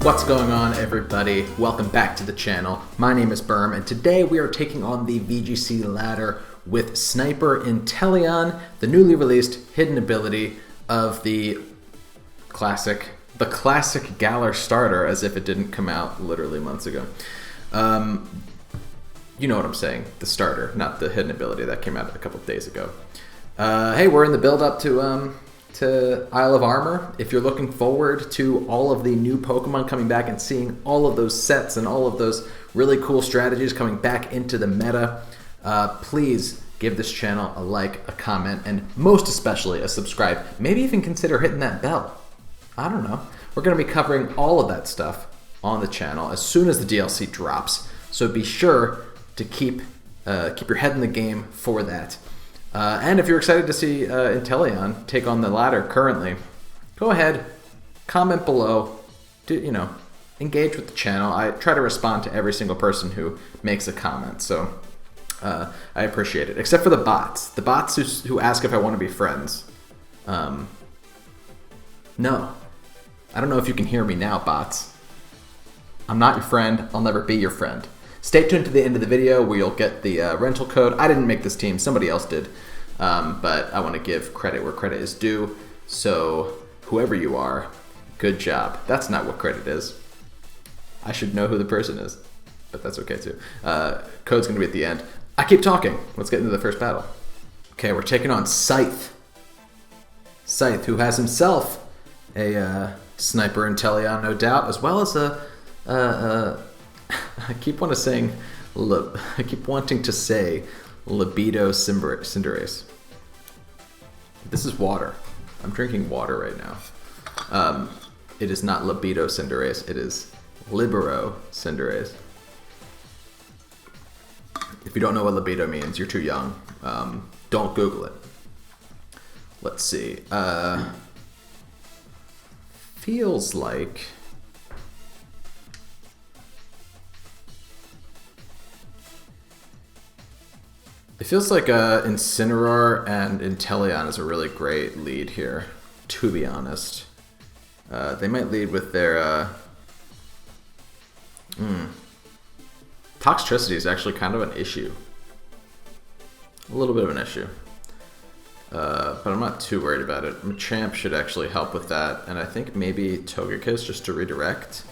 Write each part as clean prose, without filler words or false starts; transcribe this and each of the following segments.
What's going on, everybody? Welcome back to the channel. My name is Berm, and today we are taking on the VGC ladder with Sniper Inteleon, the newly released hidden ability of the classic Galar starter, as if it didn't come out literally months ago. You know what I'm saying, the starter, not the hidden ability that came out a couple of days ago. Hey, we're in the build up to Isle of Armor. If you're looking forward to all of the new Pokemon coming back and seeing all of those sets and all of those really cool strategies coming back into the meta, please give this channel a like, a comment, and most especially a subscribe. Maybe even consider hitting that bell. I don't know. We're going to be covering all of that stuff on the channel as soon as the DLC drops, so be sure to keep your head in the game for that. And if you're excited to see Inteleon take on the ladder currently, go ahead, comment below, engage with the channel. I try to respond to every single person who makes a comment, so I appreciate it. Except for the bots who ask if I want to be friends. No. I don't know if you can hear me now, bots. I'm not your friend. I'll never be your friend. Stay tuned to the end of the video where you'll get the rental code. I didn't make this team, somebody else did. But I want to give credit where credit is due. So whoever you are, good job. That's not what credit is. I should know who the person is, but that's okay too. Code's going to be at the end. I keep talking. Let's get into the first battle. Okay, we're taking on Scythe. Scythe, who has himself a Sniper Inteleon, no doubt, as well as I keep wanting to say Libido Cinderace. This is water. I'm drinking water right now. It is not Libido Cinderace. It is Libero Cinderace. If you don't know what libido means, you're too young. Don't Google it. Let's see. Feels like... It feels like Incineroar and Inteleon is a really great lead here, to be honest. They might lead with their... Toxtricity is actually kind of an issue. A little bit of an issue. But I'm not too worried about it. Machamp should actually help with that, and I think maybe Togekiss just to redirect.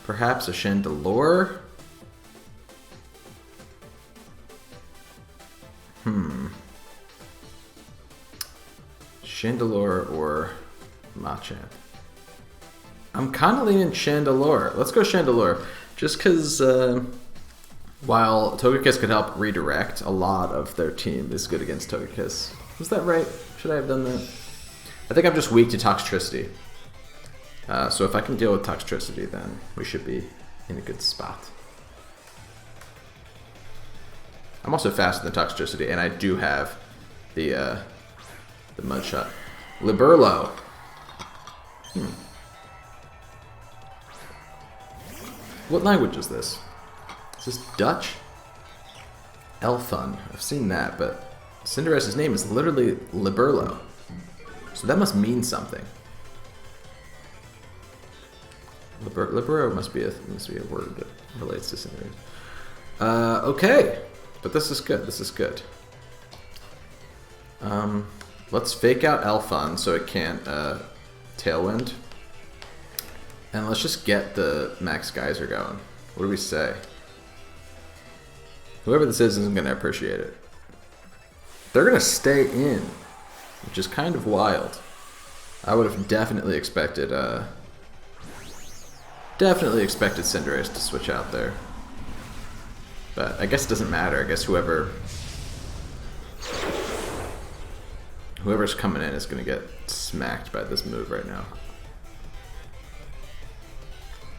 Perhaps a Chandelure? Chandelure or Machamp? I'm kind of leaning Chandelure. Let's go Chandelure. Just because while Togekiss could help redirect, a lot of their team is good against Togekiss. Was that right? Should I have done that? I think I'm just weak to Toxtricity. So if I can deal with Toxtricity, then we should be in a good spot. I'm also faster than Toxtricity, and I do have the Mud Shot. Liberlo. What language is this? Is this Dutch? Elfun. I've seen that, but Cinderace's name is literally Liberlo. So that must mean something. Libero must be a word that relates to Cinderace. Okay. But this is good. This is good. Let's fake out Elfun so it can't Tailwind. And let's just get the Max Geyser going. What do we say? Whoever this is isn't going to appreciate it. They're going to stay in, which is kind of wild. I would have definitely expected Cinderace to switch out there. But I guess it doesn't matter. I guess whoever's coming in is going to get smacked by this move right now.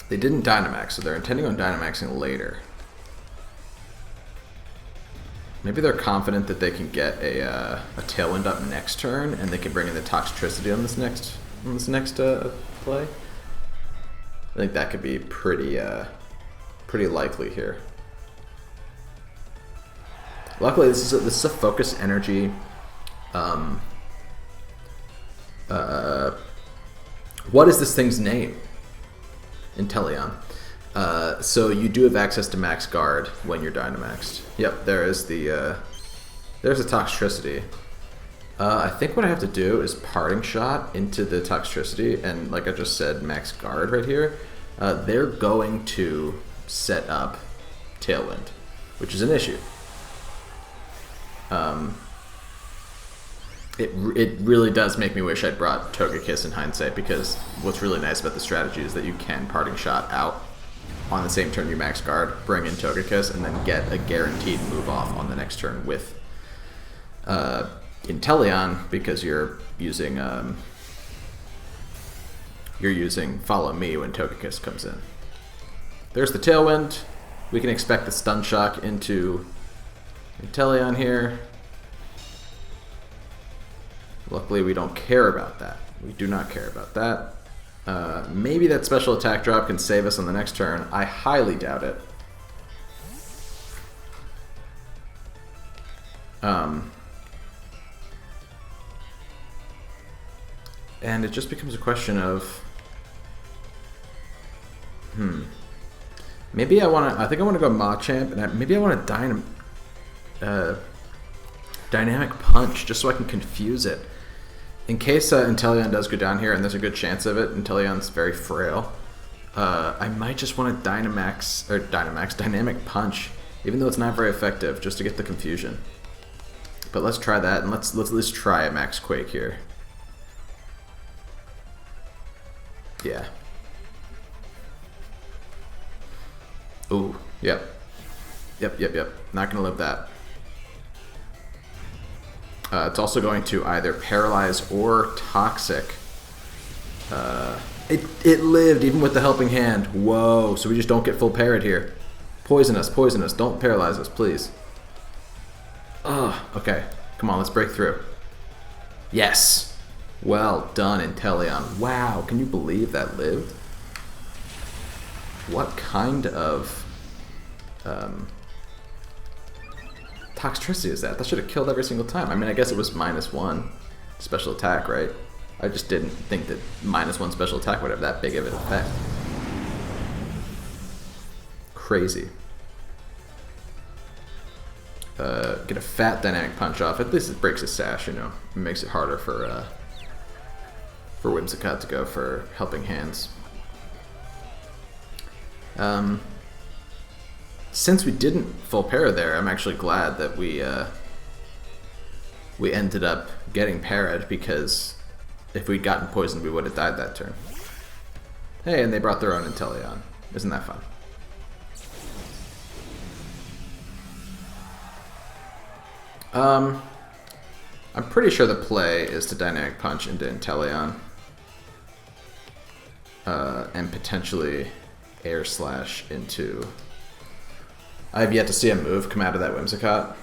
They didn't Dynamax, so they're intending on Dynamaxing later. Maybe they're confident that they can get a Tailwind up next turn, and they can bring in the Toxtricity on this next play. I think that could be pretty likely here. Luckily, this is a focus energy. What is this thing's name? Inteleon. So you do have access to max guard when you're Dynamaxed. Yep, there's the Toxtricity. I think what I have to do is Parting Shot into the Toxtricity, and like I just said, max guard right here. They're going to set up Tailwind, which is an issue. It really does make me wish I'd brought Togekiss in hindsight, because what's really nice about the strategy is that you can Parting Shot out on the same turn you max guard, bring in Togekiss, and then get a guaranteed move off on the next turn with Inteleon, because you're using Follow Me when Togekiss comes in. There's the Tailwind. We can expect the Stun Shock into Inteleon here. Luckily, we don't care about that. We do not care about that. Maybe that special attack drop can save us on the next turn. I highly doubt it. And it just becomes a question of, maybe I think I want to go Machamp, and maybe I want to Dynamic Punch, just so I can confuse it. In case Inteleon does go down here, and there's a good chance of it, Inteleon's very frail, I might just want to Dynamic Punch, even though it's not very effective, just to get the confusion. But let's try that, and let's at least try a Max Quake here. Yeah. Ooh, yep. Yep. Not gonna live that. It's also going to either paralyze or toxic. It lived even with the helping hand. Whoa, so we just don't get full parried here. Poison us. Don't paralyze us, please. Okay. Come on, let's break through. Yes. Well done, Inteleon. Wow, can you believe that lived? What kind of Toxtricity is that? That should have killed every single time. I mean, I guess it was -1 special attack, right? I just didn't think that -1 special attack would have that big of an effect. Crazy. Get a fat Dynamic Punch off. At least it breaks his sash, you know. It makes it harder for Whimsicott to go for helping hands. Since we didn't full para there, I'm actually glad that we ended up getting parried, because if we'd gotten poisoned, we would have died that turn. Hey, and they brought their own Inteleon. Isn't that fun? I'm pretty sure the play is to Dynamic Punch into Inteleon. And potentially Air Slash into... I have yet to see a move come out of that Whimsicott.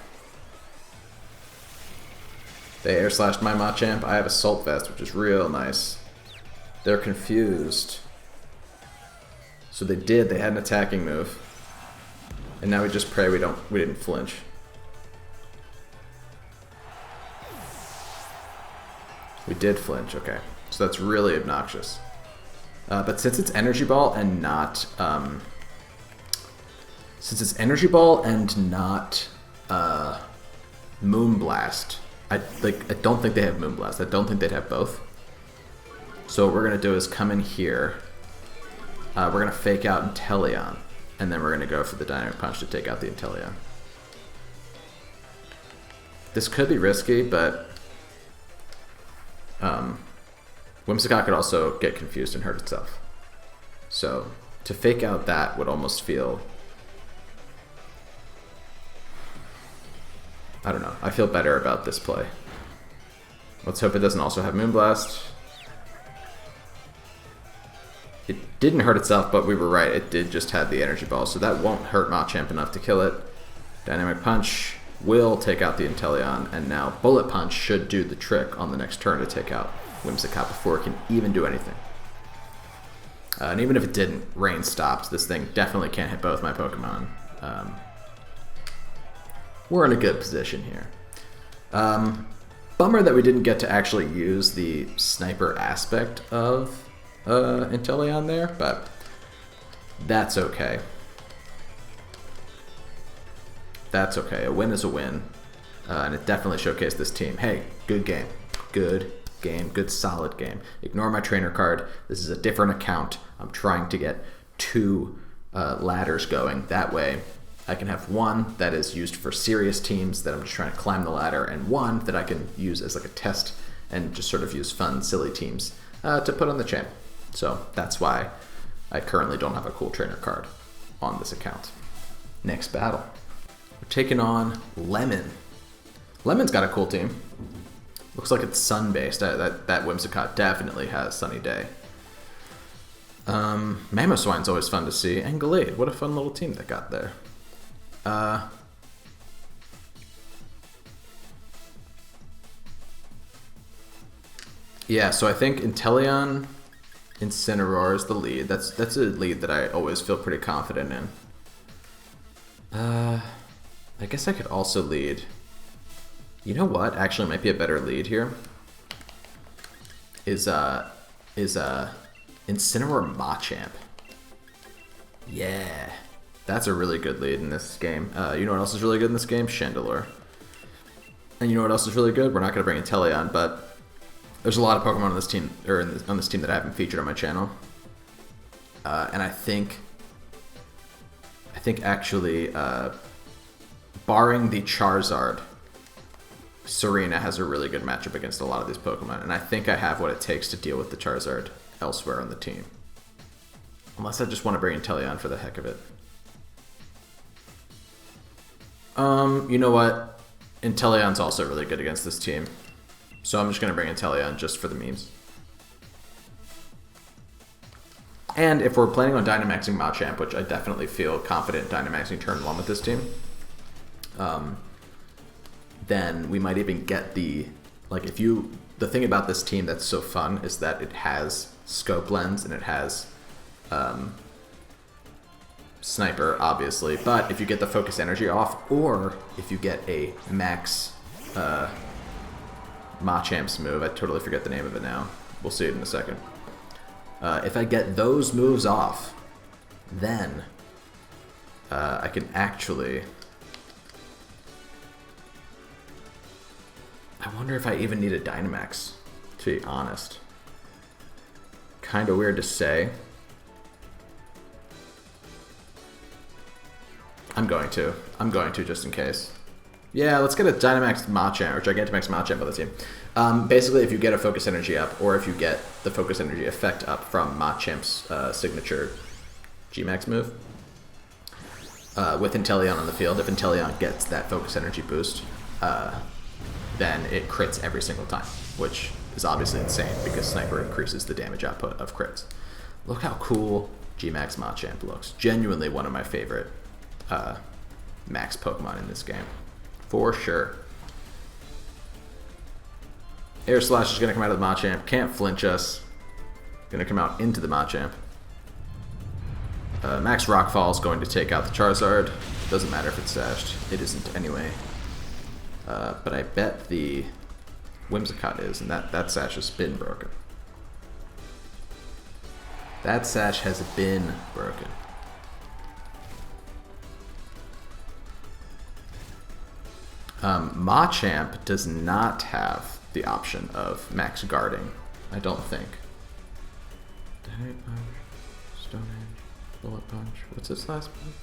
They Air Slashed my Machamp. I have Assault Vest, which is real nice. They're confused. So they had an attacking move. And now we just pray we didn't flinch. We did flinch, okay. So that's really obnoxious. But since it's Energy Ball and not... Moonblast, I don't think they have Moonblast. I don't think they'd have both. So what we're gonna do is come in here. We're gonna fake out Inteleon, and then we're gonna go for the Dynamic Punch to take out the Inteleon. This could be risky, but Whimsicott could also get confused and hurt itself. So to fake out that would almost feel... I don't know. I feel better about this play. Let's hope it doesn't also have Moonblast. It didn't hurt itself, but we were right. It did just have the Energy Ball, so that won't hurt Machamp enough to kill it. Dynamic Punch will take out the Inteleon, and now Bullet Punch should do the trick on the next turn to take out Whimsicott before it can even do anything. And even if it didn't, Rain stops. This thing definitely can't hit both my Pokemon. We're in a good position here. Bummer that we didn't get to actually use the sniper aspect of Inteleon there, but That's okay. That's okay. A win is a win. And it definitely showcased this team. Hey, good game. Good game. Good solid game. Ignore my trainer card. This is a different account. I'm trying to get 2 ladders going. That way I can have one that is used for serious teams that I'm just trying to climb the ladder, and one that I can use as like a test and just sort of use fun, silly teams to put on the channel. So that's why I currently don't have a cool trainer card on this account. Next battle. We're taking on Lemon. Lemon's got a cool team. Looks like it's sun-based. That Whimsicott definitely has Sunny Day. Mamoswine's always fun to see. And Gallade, what a fun little team they got there. Yeah, so I think Inteleon, Incineroar is the lead. That's a lead that I always feel pretty confident in. I guess I could also lead. You know what? Actually, might be a better lead here. Is Incineroar Machamp. Yeah, that's a really good lead in this game. You know what else is really good in this game? Chandelure. And you know what else is really good? We're not going to bring Inteleon, but there's a lot of Pokemon on this team, or on this team that I haven't featured on my channel. And I think actually, barring the Charizard, Serena has a really good matchup against a lot of these Pokemon, and I think I have what it takes to deal with the Charizard elsewhere on the team. Unless I just want to bring Inteleon for the heck of it. You know what? Inteleon's also really good against this team. So I'm just going to bring Inteleon just for the memes. And if we're planning on Dynamaxing Machamp, which I definitely feel confident Dynamaxing turn 1 with this team, then we might even get the thing about this team that's so fun is that it has Scope Lens and it has Sniper, obviously, but if you get the Focus Energy off, or if you get a Max Machamp's move, I totally forget the name of it now. We'll see it in a second. If I get those moves off, then I can actually... I wonder if I even need a Dynamax, to be honest. Kind of weird to say. I'm going to just in case. Yeah, let's get a Dynamax Machamp, or Gigantamax Machamp on the team. Basically, if you get a Focus Energy up, or if you get the Focus Energy effect up from Machamp's signature GMAX move, with Inteleon on the field, if Inteleon gets that Focus Energy boost, then it crits every single time, which is obviously insane because Sniper increases the damage output of crits. Look how cool GMAX Machamp looks. Genuinely one of my favorite max Pokemon in this game. For sure. Air Slash is going to come out of the Machamp. Can't flinch us. Going to come out into the Machamp. Max Rockfall is going to take out the Charizard. Doesn't matter if it's sashed. It isn't anyway. But I bet the Whimsicott is, and that sash has been broken. That sash has been broken. Machamp does not have the option of max guarding, I don't think. Dynamite Punch, Stone Edge, Bullet Punch. What's this last one?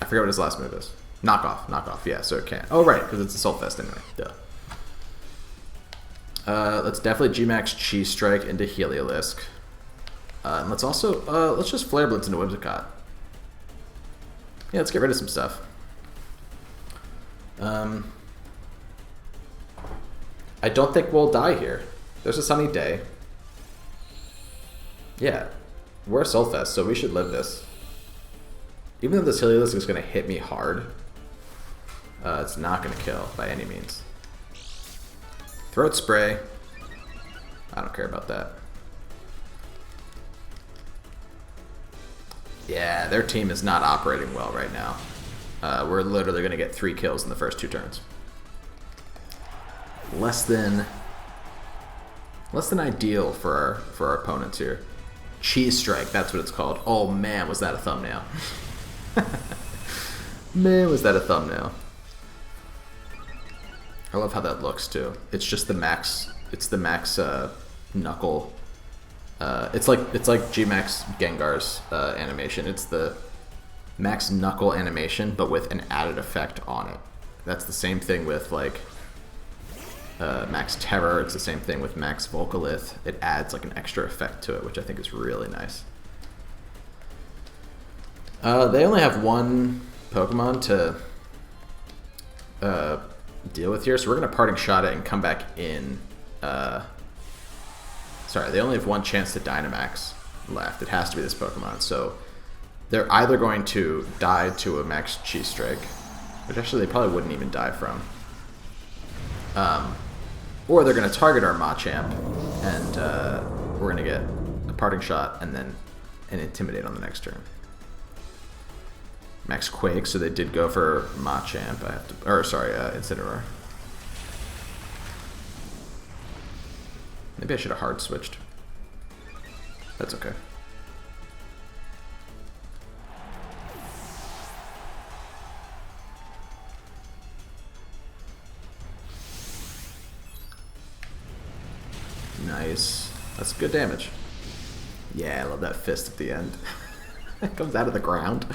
I forget what his last move is. Knock off, yeah, so it can't. Oh, right, because it's a Assault Vest anyway. Duh. Let's definitely GMAX Cheese Strike into Heliolisk. And let's also, let's just Flare Blitz into Whimsicott. Yeah, let's get rid of some stuff. I don't think we'll die here. There's a sunny day. Yeah, we're a Soulfest, so we should live this. Even though this Heliolisk is going to hit me hard, it's not going to kill by any means. Throat Spray. I don't care about that. Yeah, their team is not operating well right now. We're literally going to get 3 kills in the first 2 turns. Less than Less than ideal for our opponents here. Cheese Strike, that's what it's called. Oh man, was that a thumbnail. Man, was that a thumbnail. I love how that looks too. It's just the max, knuckle. It's like GMAX Gengar's animation. It's the max knuckle animation, but with an added effect on it. That's the same thing with like Max Terror. It's the same thing with Max Volcalith. It adds like an extra effect to it, which I think is really nice. They only have one Pokemon to deal with here, so we're gonna parting shot it and come back in. Sorry, they only have one chance to Dynamax left. It has to be this Pokemon, so they're either going to die to a Max Cheese Strike, which actually they probably wouldn't even die from, or they're going to target our Machamp, and we're going to get a parting shot and then an Intimidate on the next turn. Max Quake, so they did go for Machamp. Incineroar. Maybe I should have hard switched. That's okay. Nice. That's good damage. Yeah, I love that fist at the end. It comes out of the ground.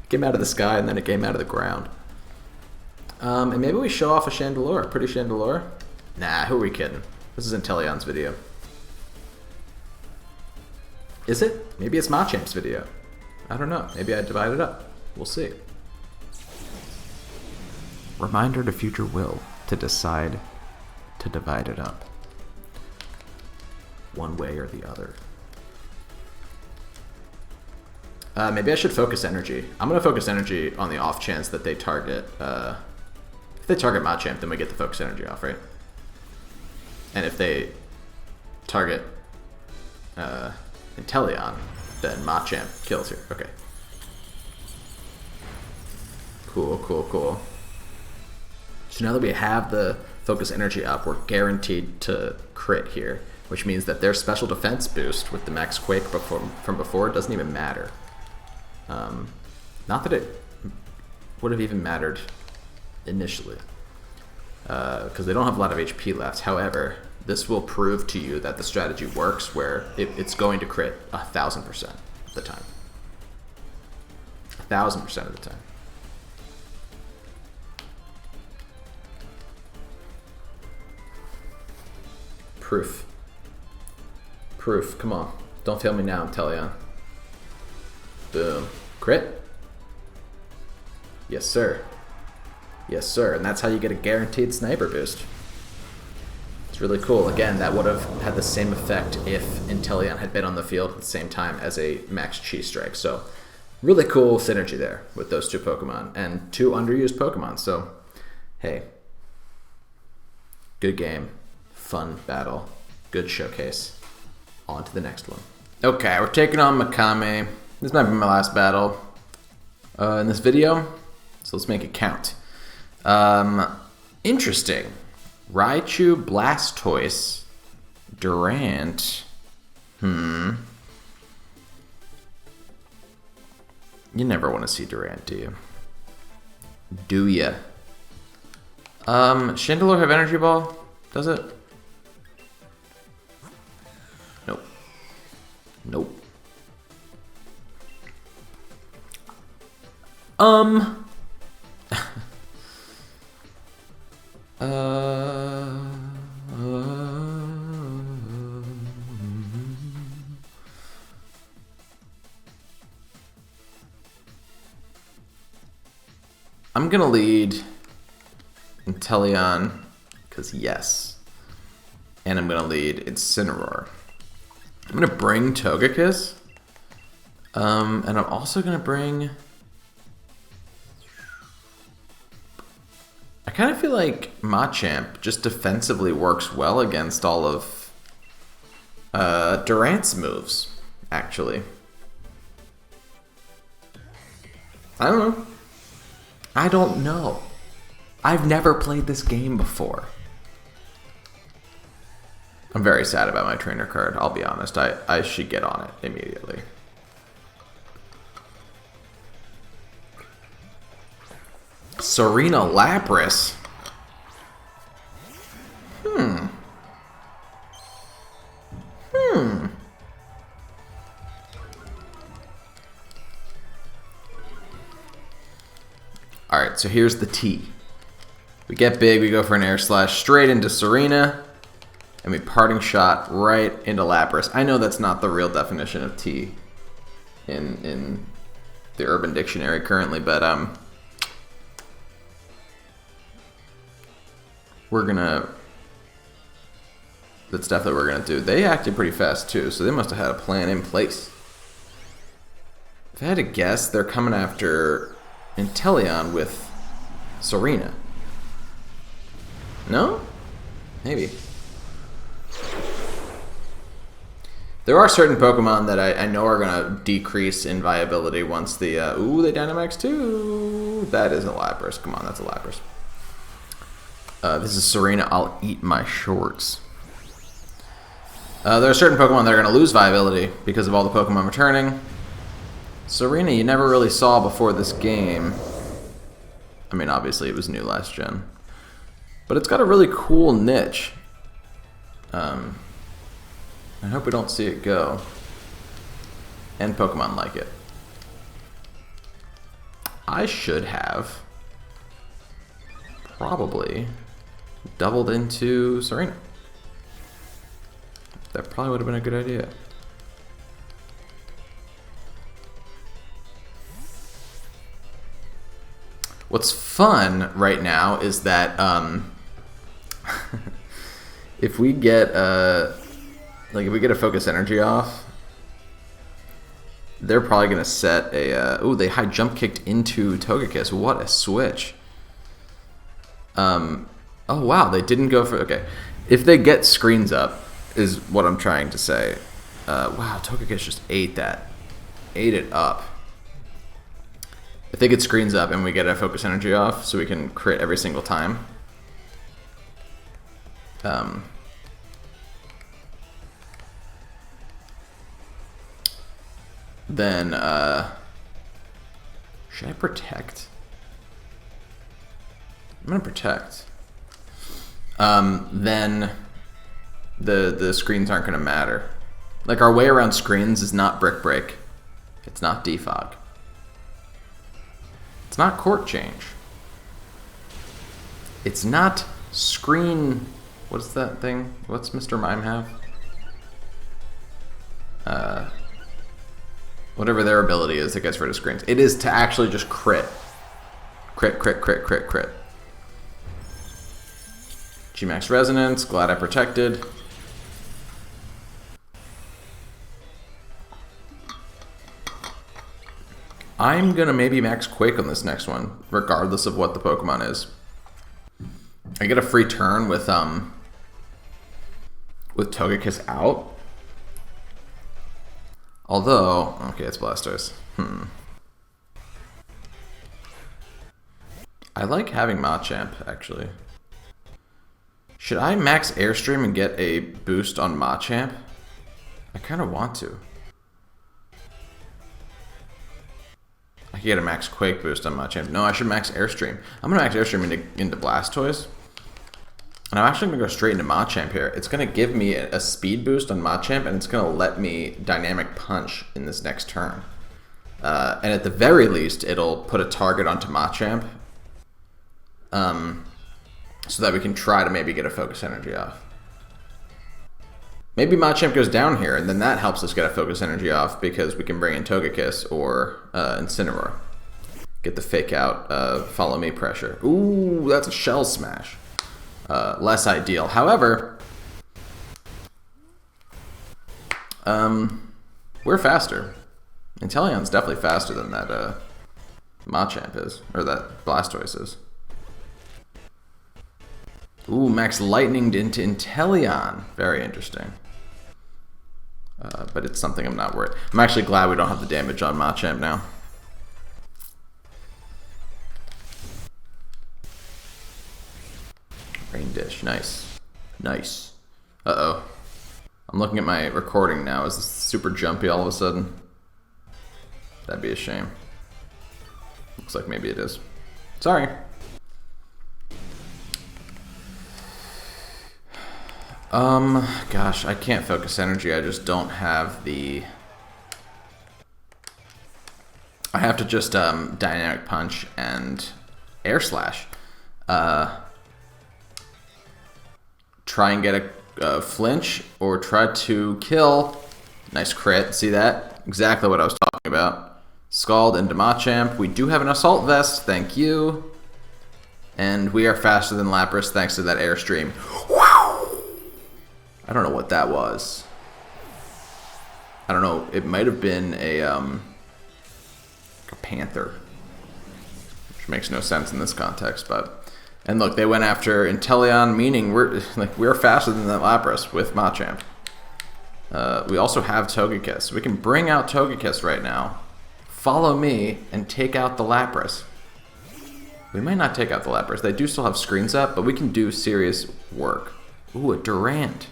It came out of the sky and then it came out of the ground. And maybe we show off a Chandelure, a pretty Chandelure. Nah, who are we kidding? This is Inteleon's video. Is it? Maybe it's Machamp's video. I don't know. Maybe I divide it up. We'll see. Reminder to future Will to decide to divide it up. One way or the other. Maybe I should focus energy. I'm going to focus energy on the off chance that they target... if they target Machamp, then we get the focus energy off, right? And if they target Inteleon, then Machamp kills here. Okay. Cool, cool, cool. So now that we have the focus energy up, we're guaranteed to crit here, which means that their special defense boost with the Max Quake from before doesn't even matter. Not that it would have even mattered initially, because they don't have a lot of HP left. However, this will prove to you that the strategy works, where it's going to crit 1000% of the time. 1000% of the time. Proof. Proof. Come on. Don't fail me now, Inteleon. Boom. Crit? Yes, sir. Yes, sir. And that's how you get a guaranteed sniper boost. It's really cool. Again, that would have had the same effect if Inteleon had been on the field at the same time as a Max Cheese Strike. So, really cool synergy there with those two Pokemon. And two underused Pokemon. So, hey. Good game. Fun battle. Good showcase. On to the next one. Okay, we're taking on Makame. This might be my last battle in this video, so let's make it count. Interesting. Raichu, Blastoise, Durant. You never want to see Durant, do you? Do ya? Chandelure have Energy Ball? Does it? Nope. Nope. I'm gonna lead Inteleon, because yes. And I'm gonna lead Incineroar. I'm gonna bring Togekiss. And I'm also gonna bring... I kind of feel like Machamp just defensively works well against all of Durant's moves, actually. I don't know. I don't know. I've never played this game before. I'm very sad about my trainer card, I'll be honest. I should get on it immediately. Serena Lapras. Alright, so here's the T. We get big, we go for an air slash straight into Serena, and we parting shot right into Lapras. I know that's not the real definition of T in the Urban Dictionary currently, but that's definitely what we're gonna do. They acted pretty fast too, so they must have had a plan in place. If I had to guess, they're coming after Inteleon with Serena. No? Maybe. There are certain Pokemon that I know are going to decrease in viability once the... ooh, they Dynamax too! That is a Lapras. Come on, that's a Lapras. This is Serena. I'll eat my shorts. There are certain Pokemon that are going to lose viability because of all the Pokemon returning. Serena, you never really saw before this game. I mean, obviously it was new last gen. But it's got a really cool niche. I hope we don't see it go. And Pokemon like it. I should have probably doubled into Serena. That probably would have been a good idea. What's fun right now is that if we get if we get a focus energy off, they're probably gonna set a ooh, they high jump kicked into Togekiss. What a switch. Oh wow, they didn't go for okay. If they get screens up is what I'm trying to say. Wow, Togekiss just ate that. Ate it up. If they get screens up and we get a focus energy off so we can crit every single time. Then should I protect? I'm gonna protect. Then the screens aren't gonna matter. Like our way around screens is not Brick Break. It's not Defog. It's not Court Change. It's not Screen... What's that thing? What's Mr. Mime have? Whatever their ability is that gets rid of screens. It is to actually just crit. Crit, crit, crit, crit, crit. GMAX Resonance. Glad I protected. I'm gonna maybe max Quake on this next one, regardless of what the Pokemon is. I get a free turn with Togekiss out. Although, okay, it's Blastoise. I like having Machamp, actually. Should I max Airstream and get a boost on Machamp? I kind of want to. I could get a max Quake boost on Machamp. No, I should max Airstream. I'm going to max Airstream into Blastoise. And I'm actually going to go straight into Machamp here. It's going to give me a speed boost on Machamp, and it's going to let me Dynamic Punch in this next turn. And at the very least, it'll put a target onto Machamp. So that we can try to maybe get a Focus Energy off. Maybe Machamp goes down here, and then that helps us get a Focus Energy off because we can bring in Togekiss or Incineroar. Get the fake out, follow me pressure. Ooh, that's a Shell Smash. Less ideal. However, we're faster. Inteleon's definitely faster than that Machamp is, or that Blastoise is. Ooh, max Lightninged into Inteleon. Very interesting. But it's something I'm not worried. I'm actually glad we don't have the damage on Machamp now. Rain Dish, nice. Nice. Uh-oh. I'm looking at my recording now. Is this super jumpy all of a sudden? That'd be a shame. Looks like maybe it is. Sorry. Gosh, I can't focus energy. I just don't have the... I have to just dynamic punch and air slash. Try and get a flinch or try to kill. Nice crit. See that? Exactly what I was talking about. Scald into Machamp. We do have an assault vest. Thank you. And we are faster than Lapras thanks to that airstream. Wow! I don't know what that was. I don't know. It might have been a panther, which makes no sense in this context. But and look, they went after Inteleon, meaning we're faster than that Lapras with Machamp. We also have Togekiss. We can bring out Togekiss right now. Follow me and take out the Lapras. We might not take out the Lapras. They do still have screens up, but we can do serious work. Ooh, a Durant.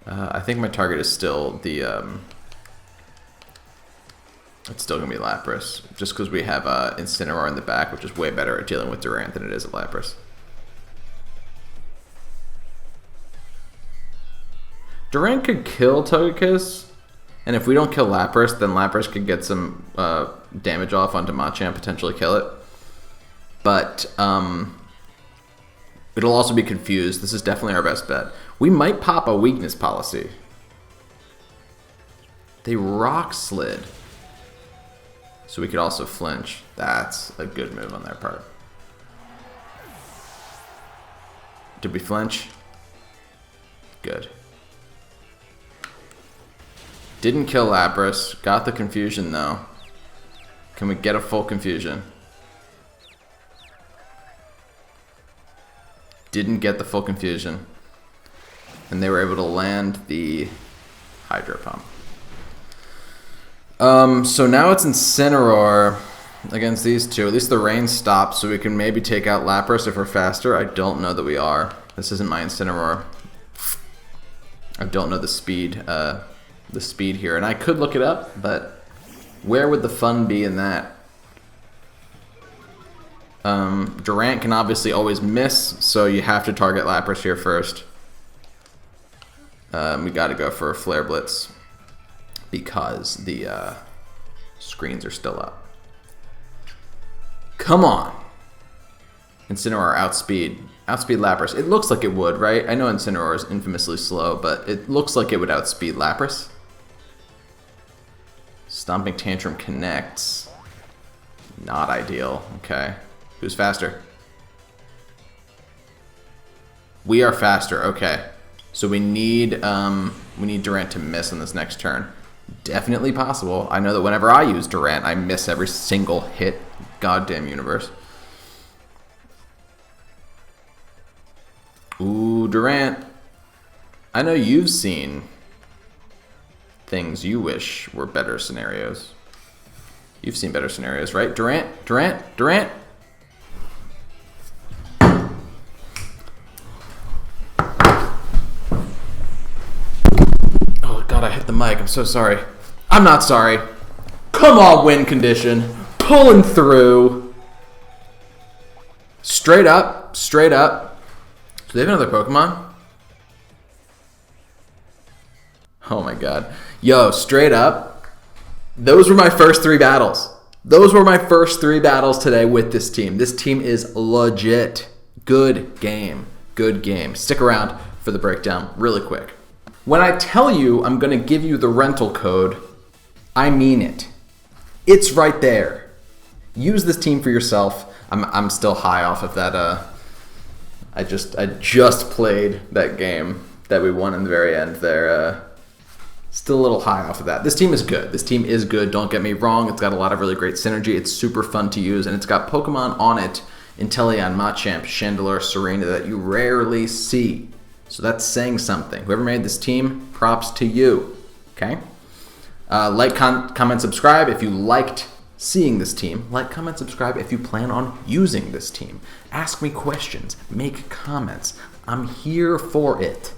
I think my target is still the... it's still going to be Lapras, just because we have Incineroar in the back, which is way better at dealing with Durant than it is at Lapras. Durant could kill Togekiss, and if we don't kill Lapras, then Lapras could get some damage off onto Machamp, potentially kill it. But it'll also be confused. This is definitely our best bet. We might pop a weakness policy. They rock slid. So we could also flinch. That's a good move on their part. Did we flinch? Good. Didn't kill Lapras. Got the confusion though. Can we get a full confusion? Didn't get the full confusion. And they were able to land the Hydro Pump. So now it's Incineroar against these two. At least the rain stopped, so we can maybe take out Lapras if we're faster. I don't know that we are. This isn't my Incineroar. I don't know the speed here, and I could look it up, but where would the fun be in that? Durant can obviously always miss, so you have to target Lapras here first. We got to go for a Flare Blitz because the screens are still up. Come on! Incineroar outspeed Lapras. It looks like it would, right? I know Incineroar is infamously slow, but it looks like it would outspeed Lapras. Stomping Tantrum connects. Not ideal. Okay. Who's faster? We are faster. Okay. So we need Durant to miss on this next turn. Definitely possible. I know that whenever I use Durant, I miss every single hit. Goddamn universe. Ooh, Durant. I know you've seen things you wish were better scenarios. You've seen better scenarios, right? Durant, Durant, Durant. Oh, God, I hit the mic. I'm so sorry. I'm not sorry. Come on, win condition. Pulling through. Straight up. Straight up. Do they have another Pokemon? Oh my God. Yo, straight up. Those were my first 3 battles. Those were my first 3 battles today with this team. This team is legit. Good game. Good game. Stick around for the breakdown really quick. When I tell you I'm going to give you the rental code, I mean it. It's right there. Use this team for yourself. I'm still high off of that. I just played that game that we won in the very end there. Still a little high off of that. This team is good. This team is good. Don't get me wrong. It's got a lot of really great synergy. It's super fun to use, and it's got Pokemon on it. Inteleon, Machamp, Chandelure, Serena that you rarely see. So that's saying something. Whoever made this team, props to you. Okay? Like, comment, subscribe if you liked seeing this team. Like, comment, subscribe if you plan on using this team. Ask me questions. Make comments. I'm here for it.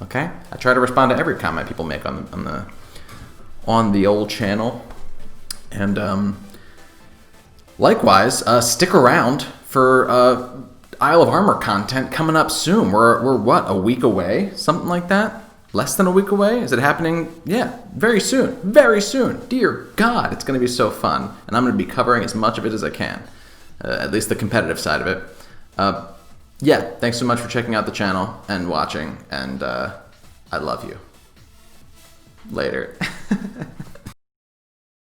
Okay, I try to respond to every comment people make on the old channel, and likewise, stick around for Isle of Armor content coming up soon. We're what, a week away, something like that. Less than a week away? Is it happening? Yeah, very soon. Very soon. Dear God, it's going to be so fun, and I'm going to be covering as much of it as I can, at least the competitive side of it. Yeah, thanks so much for checking out the channel and watching, and I love you. Later.